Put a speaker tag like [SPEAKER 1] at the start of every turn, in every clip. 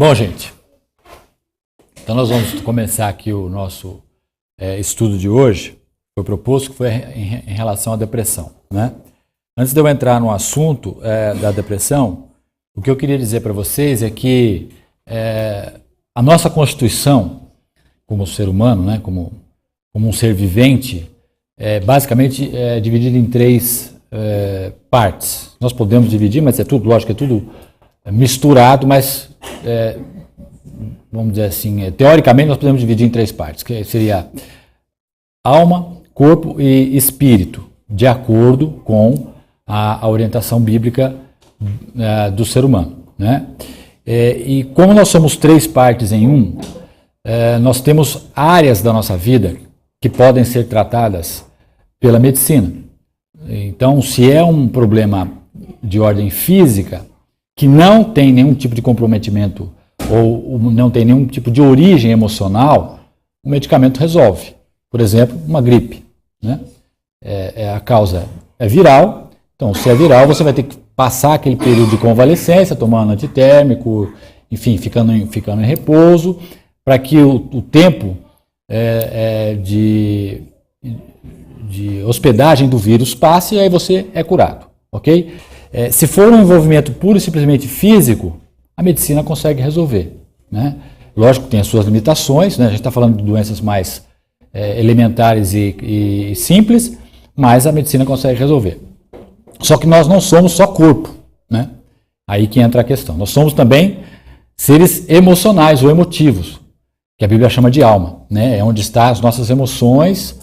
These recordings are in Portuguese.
[SPEAKER 1] Bom, gente, então nós vamos começar aqui o nosso estudo de hoje. Foi proposto que foi em relação à depressão, né? Antes de eu entrar no assunto da depressão, o que eu queria dizer para vocês é que a nossa constituição, como ser humano, né, como um ser vivente, basicamente é dividida em três partes. Nós podemos dividir, mas é tudo, lógico, é tudo misturado, mas vamos dizer assim, teoricamente nós podemos dividir em três partes, que seria alma, corpo e espírito, de acordo com a orientação bíblica do ser humano, né? E como nós somos três partes em um, nós temos áreas da nossa vida que podem ser tratadas pela medicina. Então, se é um problema de ordem física, que não tem nenhum tipo de comprometimento ou não tem nenhum tipo de origem emocional, o medicamento resolve. Por exemplo, uma gripe, né? A causa é viral, então se é viral você vai ter que passar aquele período de convalescência, tomando antitérmico, enfim, ficando em repouso, para que o tempo de hospedagem do vírus passe e aí você é curado, ok? Se for um envolvimento puro e simplesmente físico, a medicina consegue resolver, né? Lógico que tem as suas limitações, né? A gente está falando de doenças mais elementares e simples, mas a medicina consegue resolver. Só que nós não somos só corpo, né? Aí que entra a questão. Nós somos também seres emocionais ou emotivos, que a Bíblia chama de alma, né? É onde estão as nossas emoções,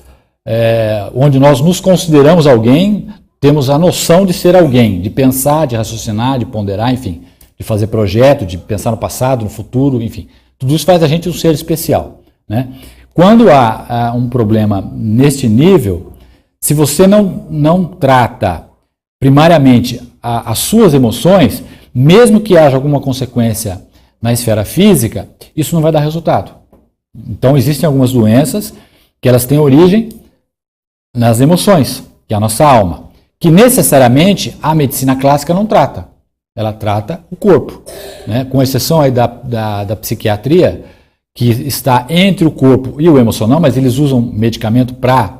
[SPEAKER 1] onde nós nos consideramos alguém, temos a noção de ser alguém, de pensar, de raciocinar, de ponderar, enfim, de fazer projeto, de pensar no passado, no futuro, enfim. Tudo isso faz a gente um ser especial, né? Quando há um problema neste nível, se você não trata primariamente as suas emoções, mesmo que haja alguma consequência na esfera física, isso não vai dar resultado. Então existem algumas doenças que elas têm origem nas emoções, que é a nossa alma, que necessariamente a medicina clássica não trata. Ela trata o corpo, né? Com exceção aí da psiquiatria, que está entre o corpo e o emocional, mas eles usam medicamento para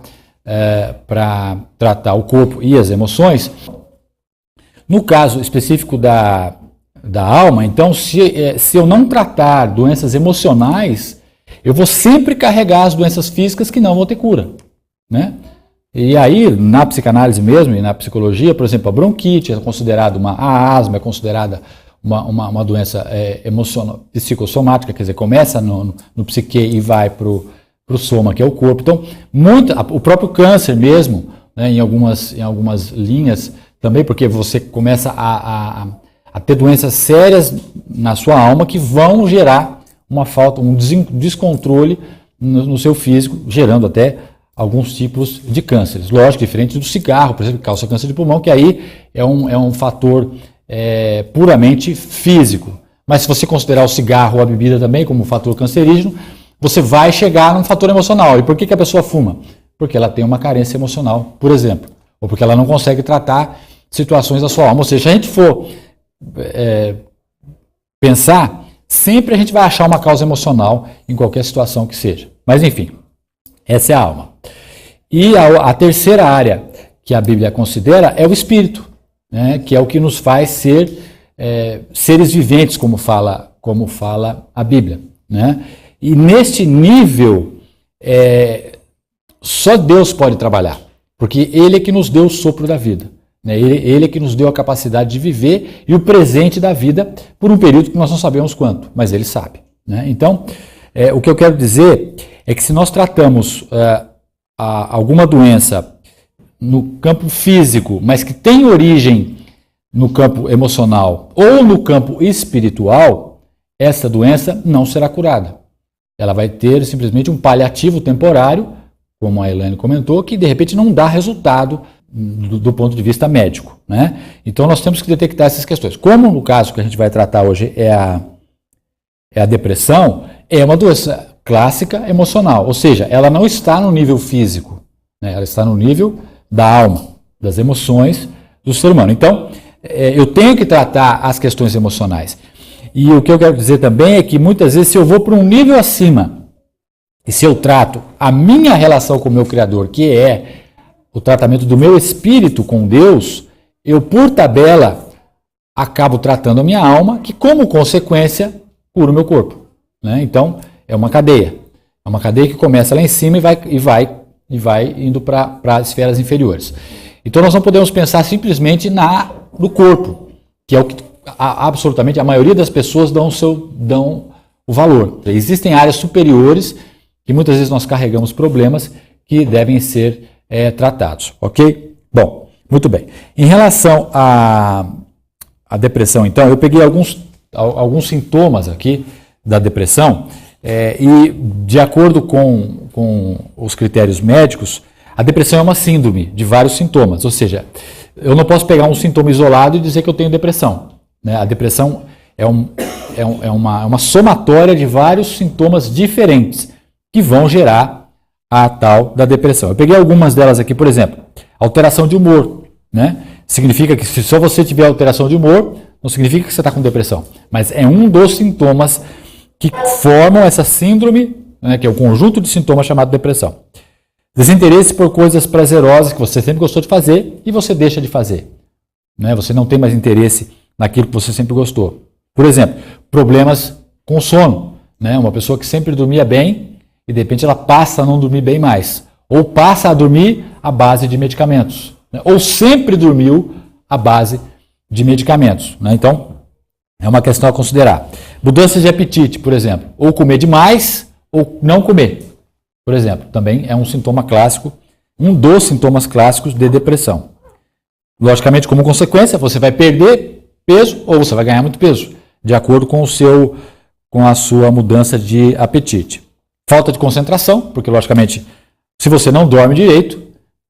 [SPEAKER 1] tratar o corpo e as emoções. No caso específico da alma, então, se eu não tratar doenças emocionais, eu vou sempre carregar as doenças físicas que não vão ter cura, né? E aí, na psicanálise mesmo e na psicologia, por exemplo, a bronquite é considerada a asma é considerada uma doença emocional, psicossomática, quer dizer, começa no psique e vai para o soma, que é o corpo. Então, o próprio câncer mesmo, né, em algumas linhas também, porque você começa a ter doenças sérias na sua alma que vão gerar uma falta, um descontrole no seu físico, gerando até alguns tipos de cânceres. Lógico, diferente do cigarro, por exemplo, que causa câncer de pulmão, que aí é um fator puramente físico. Mas se você considerar o cigarro ou a bebida também como um fator cancerígeno, você vai chegar num fator emocional. E por que a pessoa fuma? Porque ela tem uma carência emocional, por exemplo. Ou porque ela não consegue tratar situações da sua alma. Ou seja, se a gente for pensar, sempre a gente vai achar uma causa emocional em qualquer situação que seja. Mas enfim, essa é a alma. E a terceira área que a Bíblia considera é o espírito, né, que é o que nos faz ser seres viventes, como fala a Bíblia, né? E neste nível, só Deus pode trabalhar, porque Ele é que nos deu o sopro da vida, né? Ele é que nos deu a capacidade de viver e o presente da vida por um período que nós não sabemos quanto, mas Ele sabe, né? Então, o que eu quero dizer é que se nós tratamos alguma doença no campo físico, mas que tem origem no campo emocional ou no campo espiritual, essa doença não será curada. Ela vai ter simplesmente um paliativo temporário, como a Elaine comentou, que de repente não dá resultado do ponto de vista médico, né? Então nós temos que detectar essas questões. Como no caso que a gente vai tratar hoje é a depressão, é uma doença clássica emocional, ou seja, ela não está no nível físico, né? Ela está no nível da alma, das emoções do ser humano. Então, eu tenho que tratar as questões emocionais. E o que eu quero dizer também é que muitas vezes se eu vou para um nível acima, e se eu trato a minha relação com o meu Criador, que é o tratamento do meu espírito com Deus, eu, por tabela, acabo tratando a minha alma, que, como consequência, cura o meu corpo. Né? Então, é uma cadeia. É uma cadeia que começa lá em cima e vai indo para as esferas inferiores. Então, nós não podemos pensar simplesmente no corpo, que é o que absolutamente a maioria das pessoas dão o valor. Existem áreas superiores que muitas vezes nós carregamos problemas que devem ser tratados, ok? Bom, muito bem. Em relação à depressão, então, eu peguei alguns sintomas aqui da depressão e, de acordo com os critérios médicos, a depressão é uma síndrome de vários sintomas, ou seja, eu não posso pegar um sintoma isolado e dizer que eu tenho depressão. Né? A depressão é uma somatória de vários sintomas diferentes que vão gerar a tal da depressão. Eu peguei algumas delas aqui, por exemplo, alteração de humor. Né? Significa que se só você tiver alteração de humor, não significa que você está com depressão, mas é um dos sintomas que formam essa síndrome, né, que é o conjunto de sintomas chamado depressão. Desinteresse por coisas prazerosas que você sempre gostou de fazer e você deixa de fazer. Né? Você não tem mais interesse naquilo que você sempre gostou. Por exemplo, problemas com sono. Né? Uma pessoa que sempre dormia bem e de repente ela passa a não dormir bem mais. Ou passa a dormir à base de medicamentos. Né? Ou sempre dormiu à base de medicamentos. Né? Então, é uma questão a considerar. Mudanças de apetite, por exemplo. Ou comer demais ou não comer. Por exemplo, também é um sintoma clássico, um dos sintomas clássicos de depressão. Logicamente, como consequência, você vai perder peso ou você vai ganhar muito peso, de acordo com a sua mudança de apetite. Falta de concentração, porque logicamente, se você não dorme direito,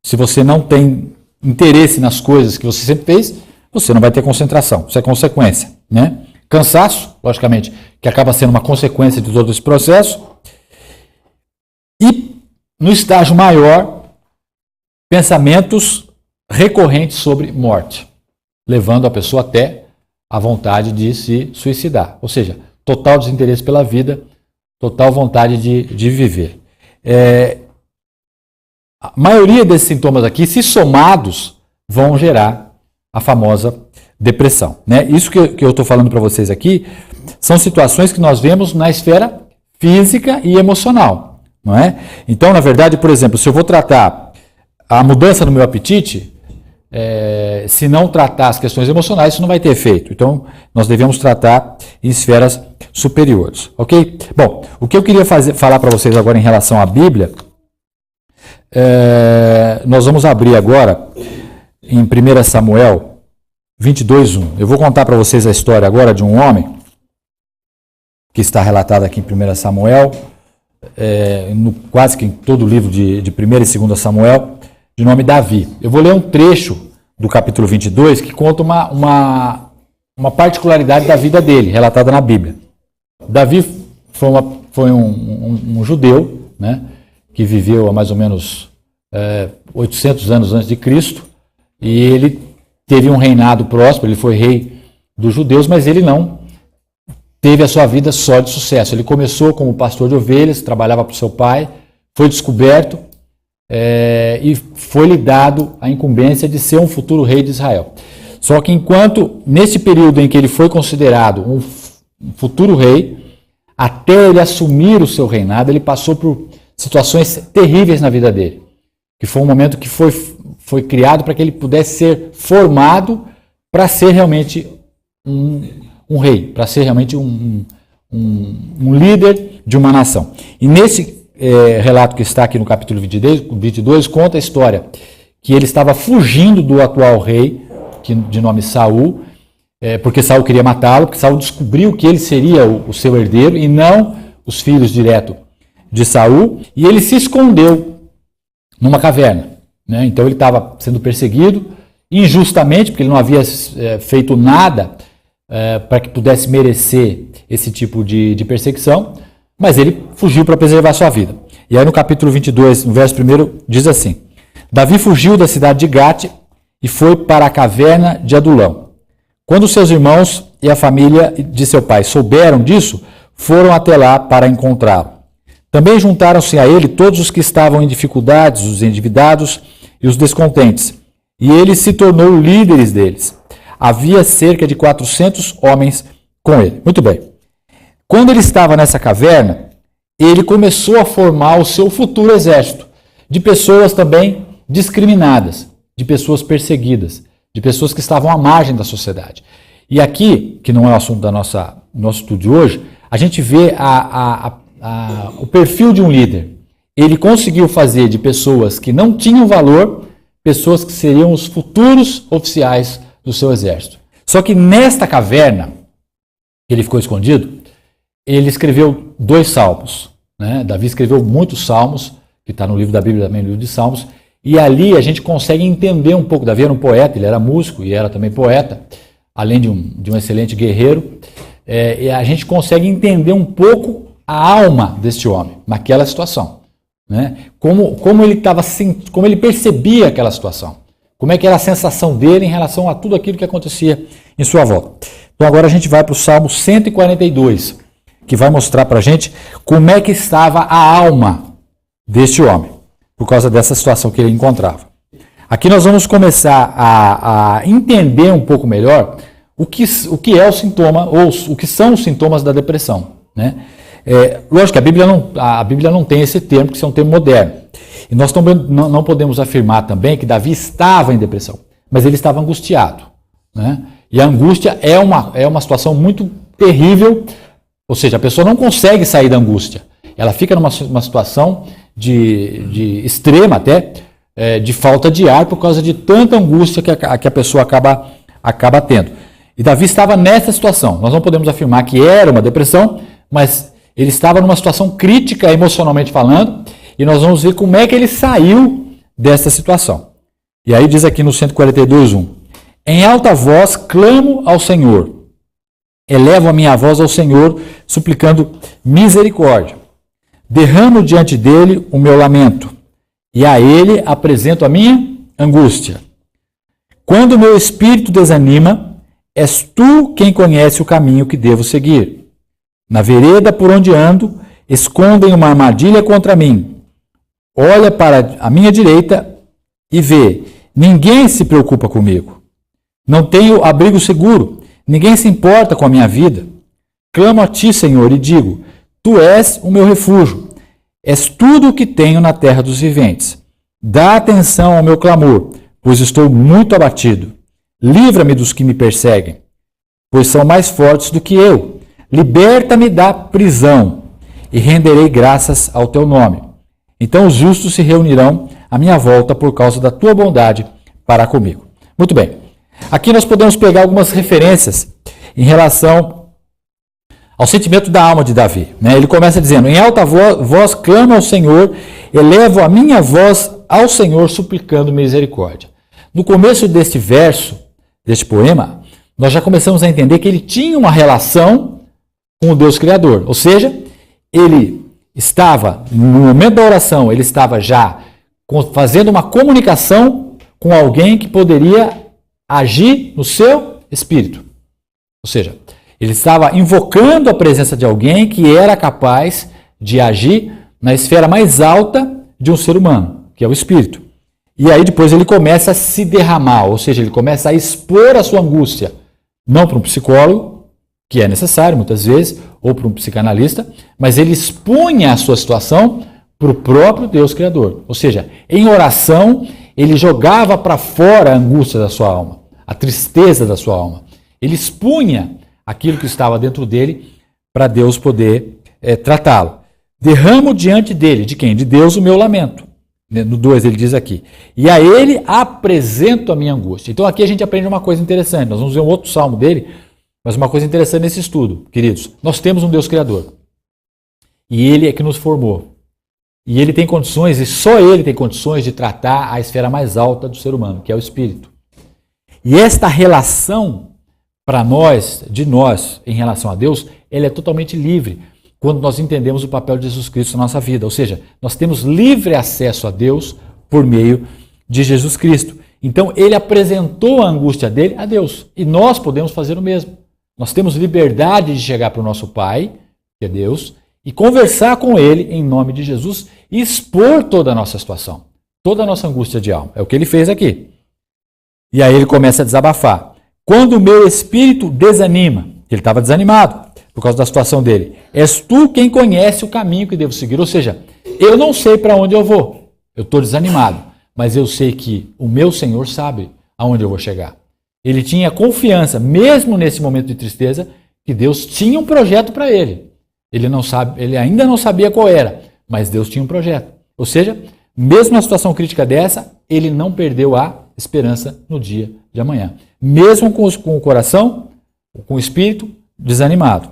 [SPEAKER 1] se você não tem interesse nas coisas que você sempre fez, você não vai ter concentração. Isso é consequência. Né? Cansaço, logicamente, que acaba sendo uma consequência de todo esse processo. E, no estágio maior, pensamentos recorrentes sobre morte, levando a pessoa até a vontade de se suicidar. Ou seja, total desinteresse pela vida, total vontade de viver. A maioria desses sintomas aqui, se somados, vão gerar a famosa depressão. Né? Isso que eu estou falando para vocês aqui são situações que nós vemos na esfera física e emocional. Não é? Então, na verdade, por exemplo, se eu vou tratar a mudança no meu apetite, se não tratar as questões emocionais, isso não vai ter efeito. Então, nós devemos tratar em esferas superiores. Ok? Bom, o que eu queria falar para vocês agora em relação à Bíblia, nós vamos abrir agora em 1 Samuel 22:1. Eu vou contar para vocês a história agora de um homem que está relatado aqui em 1 Samuel, quase que em todo o livro de 1 e 2 Samuel, de nome Davi. Eu vou ler um trecho do capítulo 22 que conta uma particularidade da vida dele, relatada na Bíblia. Davi foi um judeu, né, que viveu há mais ou menos 800 anos antes de Cristo, e ele teve um reinado próspero, ele foi rei dos judeus, mas ele não teve a sua vida só de sucesso. Ele começou como pastor de ovelhas, trabalhava para o seu pai, foi descoberto e foi-lhe dado a incumbência de ser um futuro rei de Israel. Só que enquanto, nesse período em que ele foi considerado um futuro rei, até ele assumir o seu reinado, ele passou por situações terríveis na vida dele. Que foi um momento que foi criado para que ele pudesse ser formado para ser realmente um rei, para ser realmente um líder de uma nação. E nesse relato que está aqui no capítulo 22, conta a história que ele estava fugindo do atual rei, de nome Saul, porque Saul queria matá-lo, porque Saul descobriu que ele seria o seu herdeiro e não os filhos direto de Saul, e ele se escondeu numa caverna. Né? Então ele estava sendo perseguido injustamente, porque ele não havia feito nada para que pudesse merecer esse tipo de perseguição, mas ele fugiu para preservar sua vida. E aí no capítulo 22, no verso 1, diz assim: Davi fugiu da cidade de Gate e foi para a caverna de Adulão. Quando seus irmãos e a família de seu pai souberam disso, foram até lá para encontrá-lo. Também juntaram-se a ele todos os que estavam em dificuldades, os endividados e os descontentes, e ele se tornou líderes deles. Havia cerca de 400 homens com ele. Muito bem. Quando ele estava nessa caverna, ele começou a formar o seu futuro exército, de pessoas também discriminadas, de pessoas perseguidas, de pessoas que estavam à margem da sociedade. E aqui, que não é o assunto do nosso estudo de hoje, a gente vê o perfil de um líder. Ele conseguiu fazer de pessoas que não tinham valor, pessoas que seriam os futuros oficiais do seu exército. Só que nesta caverna, que ele ficou escondido, ele escreveu 2 salmos. Né? Davi escreveu muitos salmos, que está no livro da Bíblia, também no livro de Salmos, e ali a gente consegue entender um pouco. Davi era um poeta, ele era músico e era também poeta, além de um excelente guerreiro, e a gente consegue entender um pouco a alma deste homem, naquela situação. Né? Como ele percebia aquela situação, como é que era a sensação dele em relação a tudo aquilo que acontecia em sua volta. Então agora a gente vai para o Salmo 142, que vai mostrar para a gente como é que estava a alma deste homem, por causa dessa situação que ele encontrava. Aqui nós vamos começar a entender um pouco melhor o que é o sintoma, ou o que são os sintomas da depressão. Né? Lógico que a Bíblia não tem esse termo, que é um termo moderno. E nós também não podemos afirmar também que Davi estava em depressão, mas ele estava angustiado. Né? E a angústia é uma situação muito terrível, ou seja, a pessoa não consegue sair da angústia. Ela fica numa situação de extrema até, de falta de ar, por causa de tanta angústia que a pessoa acaba tendo. E Davi estava nessa situação. Nós não podemos afirmar que era uma depressão, mas ele estava numa situação crítica emocionalmente falando, e nós vamos ver como é que ele saiu dessa situação. E aí diz aqui no 142:1: em alta voz clamo ao Senhor, elevo a minha voz ao Senhor, suplicando misericórdia. Derramo diante dele o meu lamento, e a ele apresento a minha angústia. Quando o meu espírito desanima, és tu quem conhece o caminho que devo seguir. Na vereda por onde ando, escondem uma armadilha contra mim. Olha para a minha direita e vê, ninguém se preocupa comigo. Não tenho abrigo seguro, ninguém se importa com a minha vida. Clamo a ti, Senhor, e digo, tu és o meu refúgio, és tudo o que tenho na terra dos viventes. Dá atenção ao meu clamor, pois estou muito abatido. Livra-me dos que me perseguem, pois são mais fortes do que eu. Liberta-me da prisão e renderei graças ao teu nome. Então os justos se reunirão à minha volta por causa da tua bondade para comigo. Muito bem. Aqui nós podemos pegar algumas referências em relação ao sentimento da alma de Davi. Ele começa dizendo, em alta voz clamo ao Senhor, elevo a minha voz ao Senhor suplicando misericórdia. No começo deste verso, deste poema, nós já começamos a entender que ele tinha uma relação com o Deus Criador. Ou seja, ele estava, no momento da oração, ele estava já fazendo uma comunicação com alguém que poderia agir no seu espírito. Ou seja, ele estava invocando a presença de alguém que era capaz de agir na esfera mais alta de um ser humano, que é o espírito. E aí depois ele começa a se derramar, ou seja, ele começa a expor a sua angústia, não para um psicólogo, que é necessário muitas vezes, ou para um psicanalista, mas ele expunha a sua situação para o próprio Deus Criador. Ou seja, em oração, ele jogava para fora a angústia da sua alma, a tristeza da sua alma. Ele expunha aquilo que estava dentro dele para Deus poder tratá-lo. Derramo diante dele, de quem? De Deus, o meu lamento. No 2 ele diz aqui, e a ele apresento a minha angústia. Então aqui a gente aprende uma coisa interessante, nós vamos ver um outro salmo dele, mas uma coisa interessante nesse estudo, queridos, nós temos um Deus Criador, e ele é que nos formou, e ele tem condições, e só ele tem condições de tratar a esfera mais alta do ser humano, que é o espírito. E esta relação, para nós, de nós, em relação a Deus, ela é totalmente livre, quando nós entendemos o papel de Jesus Cristo na nossa vida. Ou seja, nós temos livre acesso a Deus por meio de Jesus Cristo. Então, ele apresentou a angústia dele a Deus. E nós podemos fazer o mesmo. Nós temos liberdade de chegar para o nosso Pai, que é Deus, e conversar com Ele em nome de Jesus e expor toda a nossa situação, toda a nossa angústia de alma. É o que ele fez aqui. E aí ele começa a desabafar. Quando o meu espírito desanima, ele estava desanimado por causa da situação dele, és tu quem conhece o caminho que devo seguir. Ou seja, eu não sei para onde eu vou, eu estou desanimado, mas eu sei que o meu Senhor sabe aonde eu vou chegar. Ele tinha confiança, mesmo nesse momento de tristeza, que Deus tinha um projeto para ele. Ele ainda não sabia qual era, mas Deus tinha um projeto. Ou seja, mesmo na situação crítica dessa, ele não perdeu a esperança no dia de amanhã. Mesmo com o coração, com o espírito desanimado.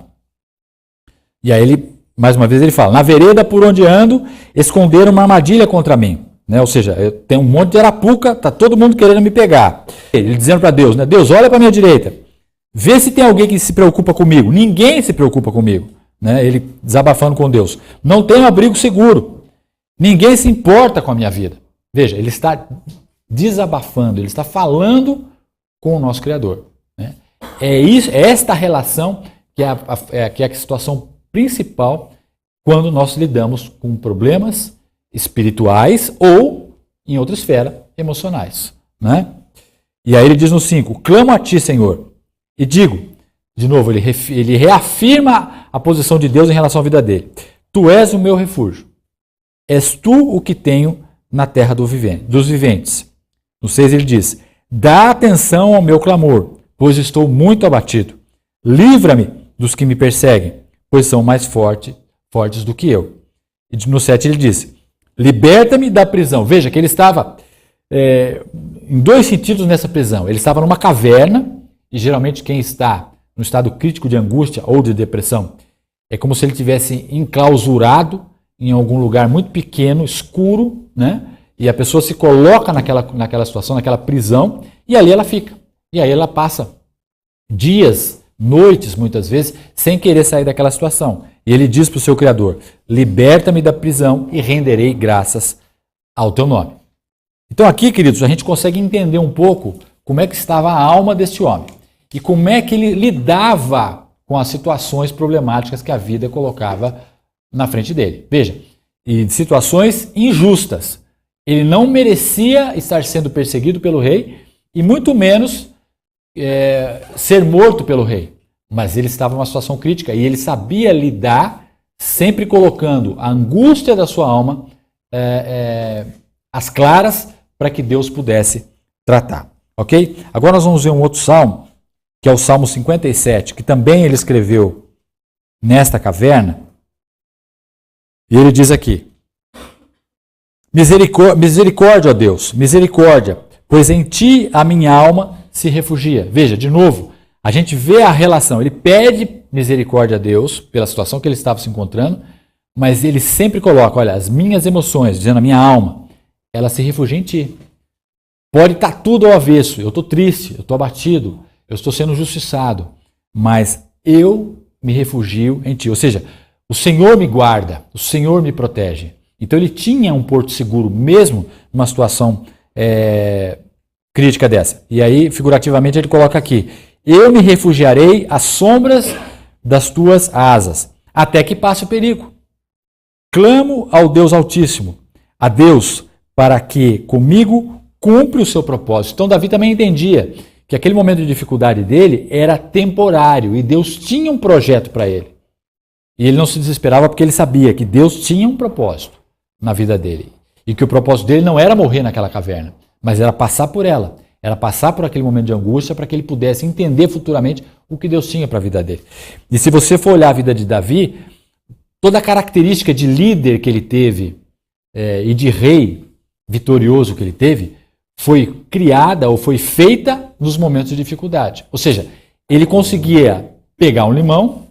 [SPEAKER 1] E aí ele, mais uma vez, ele fala, na vereda por onde ando, esconderam uma armadilha contra mim. Né? Ou seja, tem um monte de arapuca, está todo mundo querendo me pegar. Ele dizendo para Deus, né? Deus, olha para a minha direita, vê se tem alguém que se preocupa comigo. Ninguém se preocupa comigo. Né? Ele desabafando com Deus. Não tenho abrigo seguro. Ninguém se importa com a minha vida. Veja, ele está desabafando, ele está falando com o nosso Criador. Né? É esta relação que é a situação principal quando nós lidamos com problemas espirituais ou, em outra esfera, emocionais. Né? E aí ele diz no 5, clamo a ti, Senhor, e digo, de novo, ele reafirma a posição de Deus em relação à vida dele. Tu és o meu refúgio. És tu o que tenho na terra dos viventes. No 6 ele diz, dá atenção ao meu clamor, pois estou muito abatido. Livra-me dos que me perseguem, pois são mais fortes do que eu. E no 7 ele diz, liberta-me da prisão. Veja que ele estava em dois sentidos nessa prisão. Ele estava numa caverna, e geralmente quem está no estado crítico de angústia ou de depressão, é como se ele tivesse enclausurado em algum lugar muito pequeno, escuro, né? E a pessoa se coloca naquela situação, naquela prisão, e ali ela fica. E aí ela passa dias, noites, muitas vezes, sem querer sair daquela situação. E ele diz para o seu Criador, liberta-me da prisão e renderei graças ao teu nome. Então aqui, queridos, a gente consegue entender um pouco como é que estava a alma deste homem. E como é que ele lidava com as situações problemáticas que a vida colocava na frente dele. Veja, em situações injustas. Ele não merecia estar sendo perseguido pelo rei e muito menos ser morto pelo rei. Mas ele estava numa situação crítica e ele sabia lidar, sempre colocando a angústia da sua alma às claras para que Deus pudesse tratar. Ok? Agora nós vamos ver um outro salmo, que é o Salmo 57, que também ele escreveu nesta caverna. E ele diz aqui, misericórdia, ó Deus, misericórdia, pois em ti a minha alma se refugia. Veja, de novo, a gente vê a relação. Ele pede misericórdia a Deus pela situação que ele estava se encontrando, mas ele sempre coloca, olha, as minhas emoções, dizendo a minha alma, ela se refugia em ti. Pode estar tudo ao avesso, eu estou triste, eu estou abatido, eu estou sendo justiçado, mas eu me refugio em ti. Ou seja, o Senhor me guarda, o Senhor me protege. Então ele tinha um porto seguro, mesmo numa situação crítica dessa. E aí, figurativamente, ele coloca aqui, eu me refugiarei às sombras das tuas asas, até que passe o perigo. Clamo ao Deus Altíssimo, a Deus, para que comigo cumpre o seu propósito. Então Davi também entendia que aquele momento de dificuldade dele era temporário e Deus tinha um projeto para ele. E ele não se desesperava porque ele sabia que Deus tinha um propósito na vida dele. E que o propósito dele não era morrer naquela caverna, mas era passar por ela. Era passar por aquele momento de angústia para que ele pudesse entender futuramente o que Deus tinha para a vida dele. E se você for olhar a vida de Davi, toda a característica de líder que ele teve e de rei vitorioso que ele teve, foi criada ou foi feita nos momentos de dificuldade. Ou seja, ele conseguia pegar um limão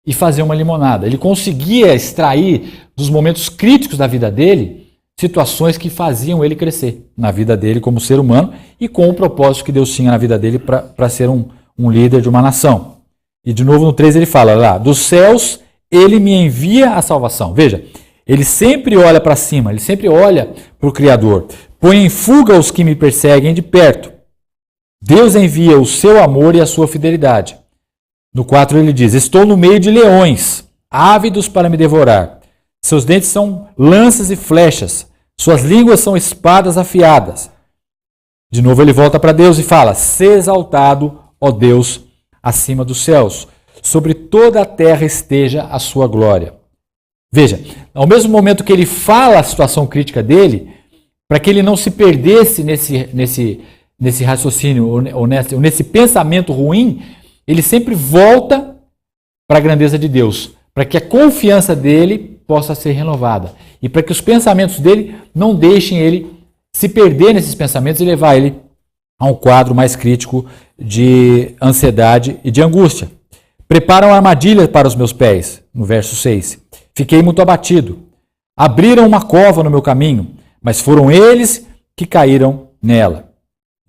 [SPEAKER 1] e fazer uma limonada. Ele conseguia extrair dos momentos críticos da vida dele situações que faziam ele crescer na vida dele como ser humano e com o propósito que Deus tinha na vida dele para ser um líder de uma nação. E de novo no 3 ele fala lá, dos céus ele me envia a salvação. Veja, ele sempre olha para cima, ele sempre olha para o Criador. Põe em fuga os que me perseguem de perto. Deus envia o seu amor e a sua fidelidade. No 4 ele diz: estou no meio de leões, ávidos para me devorar. Seus dentes são lanças e flechas, suas línguas são espadas afiadas. De novo ele volta para Deus e fala: sê exaltado, ó Deus, acima dos céus. Sobre toda a terra esteja a sua glória. Veja, ao mesmo momento que ele fala a situação crítica dele, para que ele não se perdesse nesse raciocínio ou nesse pensamento ruim, ele sempre volta para a grandeza de Deus, para que a confiança dele possa ser renovada e para que os pensamentos dele não deixem ele se perder nesses pensamentos e levar ele a um quadro mais crítico de ansiedade e de angústia. Preparam armadilha para os meus pés, no verso 6. Fiquei muito abatido. Abriram uma cova no meu caminho, mas foram eles que caíram nela.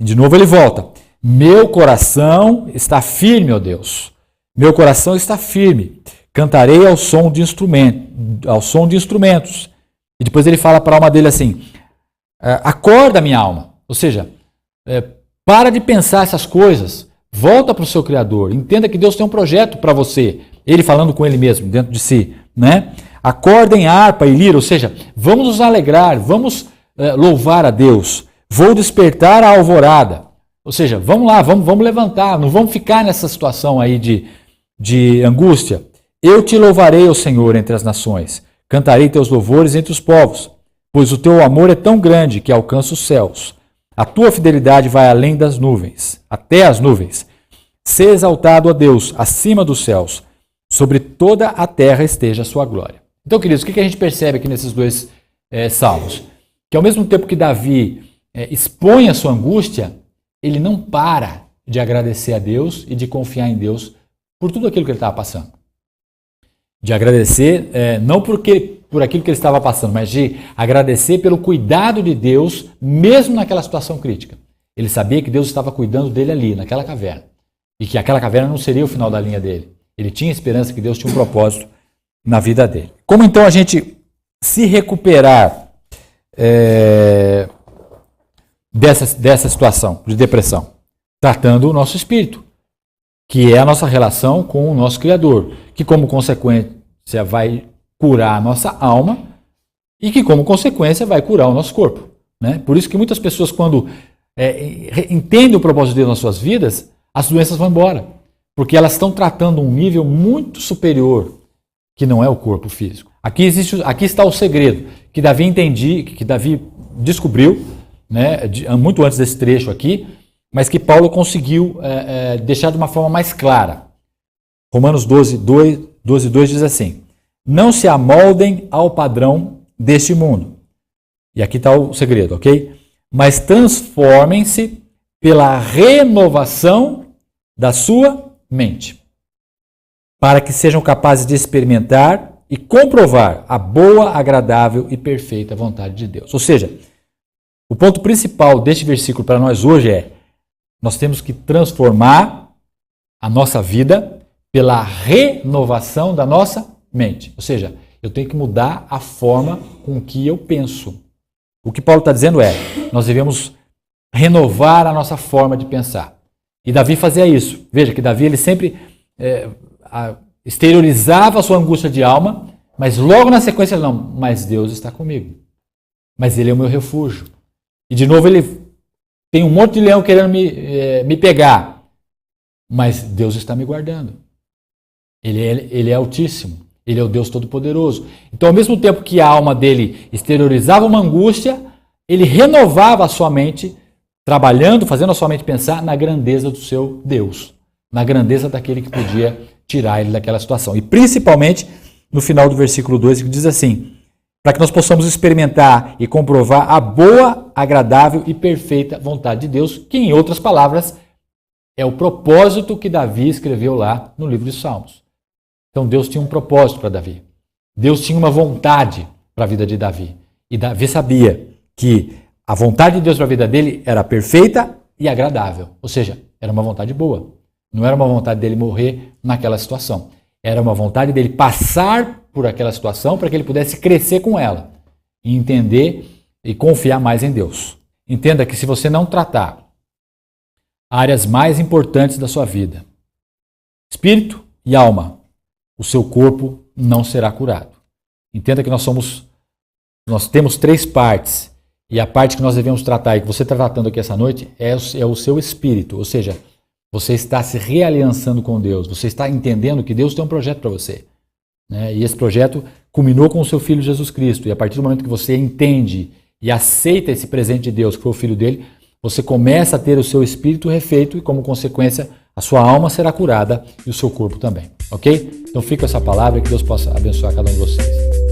[SPEAKER 1] E de novo ele volta. Meu coração está firme, ó Deus. Meu coração está firme. Cantarei ao som de instrumentos. E depois ele fala para a alma dele assim: acorda, minha alma. Ou seja, para de pensar essas coisas. Volta para o seu Criador. Entenda que Deus tem um projeto para você. Ele falando com ele mesmo, dentro de si, né? Acordem harpa e lira, ou seja, vamos nos alegrar, vamos louvar a Deus. Vou despertar a alvorada. Ou seja, vamos lá, vamos levantar, não vamos ficar nessa situação aí de angústia. Eu te louvarei, ó Senhor, entre as nações. Cantarei teus louvores entre os povos, pois o teu amor é tão grande que alcança os céus. A tua fidelidade vai além das nuvens, até as nuvens. Sê exaltado, ó Deus, acima dos céus. Sobre toda a terra esteja a sua glória. Então, queridos, o que a gente percebe aqui nesses dois salmos? Que ao mesmo tempo que Davi expõe a sua angústia, ele não para de agradecer a Deus e de confiar em Deus por tudo aquilo que ele estava passando. De agradecer, não por aquilo que ele estava passando, mas de agradecer pelo cuidado de Deus, mesmo naquela situação crítica. Ele sabia que Deus estava cuidando dele ali, naquela caverna. E que aquela caverna não seria o final da linha dele. Ele tinha esperança que Deus tinha um propósito na vida dele. Como então a gente se recuperar dessa situação de depressão? Tratando o nosso espírito, que é a nossa relação com o nosso Criador, que como consequência vai curar a nossa alma e que como consequência vai curar o nosso corpo, né? Por isso que muitas pessoas, quando entendem o propósito de Deus nas suas vidas, as doenças vão embora, porque elas estão tratando um nível muito superior, que não é o corpo físico. Aqui está o segredo que Davi descobriu, né, muito antes desse trecho aqui, mas que Paulo conseguiu deixar de uma forma mais clara. Romanos 12:2 diz assim: não se amoldem ao padrão deste mundo. E aqui está o segredo, ok? Mas transformem-se pela renovação da sua mente, para que sejam capazes de experimentar e comprovar a boa, agradável e perfeita vontade de Deus. Ou seja, o ponto principal deste versículo para nós hoje é: nós temos que transformar a nossa vida pela renovação da nossa mente. Ou seja, eu tenho que mudar a forma com que eu penso. O que Paulo está dizendo é: nós devemos renovar a nossa forma de pensar. E Davi fazia isso. Veja que Davi ele sempre exteriorizava a sua angústia de alma, mas logo na sequência, não, mas Deus está comigo. Mas Ele é o meu refúgio. E de novo ele tem um monte de leão querendo me pegar, mas Deus está me guardando. Ele é altíssimo. Ele é o Deus Todo-Poderoso. Então, ao mesmo tempo que a alma dele exteriorizava uma angústia, ele renovava a sua mente, trabalhando, fazendo a sua mente pensar na grandeza do seu Deus, na grandeza daquele que podia tirar ele daquela situação. E principalmente no final do versículo 2, que diz assim: para que nós possamos experimentar e comprovar a boa, agradável e perfeita vontade de Deus, que, em outras palavras, é o propósito que Davi escreveu lá no livro de Salmos. Então Deus tinha um propósito para Davi. Deus tinha uma vontade para a vida de Davi. E Davi sabia que a vontade de Deus para a vida dele era perfeita e agradável. Ou seja, era uma vontade boa. Não era uma vontade dele morrer naquela situação. Era uma vontade dele passar por aquela situação para que ele pudesse crescer com ela. E entender e confiar mais em Deus. Entenda que se você não tratar áreas mais importantes da sua vida, espírito e alma. O seu corpo não será curado. Entenda que nós temos 3 partes, e a parte que nós devemos tratar, e que você está tratando aqui essa noite, é o seu espírito, ou seja, você está se realiançando com Deus, você está entendendo que Deus tem um projeto para você. Né? E esse projeto culminou com o seu Filho Jesus Cristo, e a partir do momento que você entende e aceita esse presente de Deus, que foi o Filho dele, você começa a ter o seu espírito refeito e, como consequência, a sua alma será curada e o seu corpo também. Ok? Então fica essa palavra e que Deus possa abençoar cada um de vocês.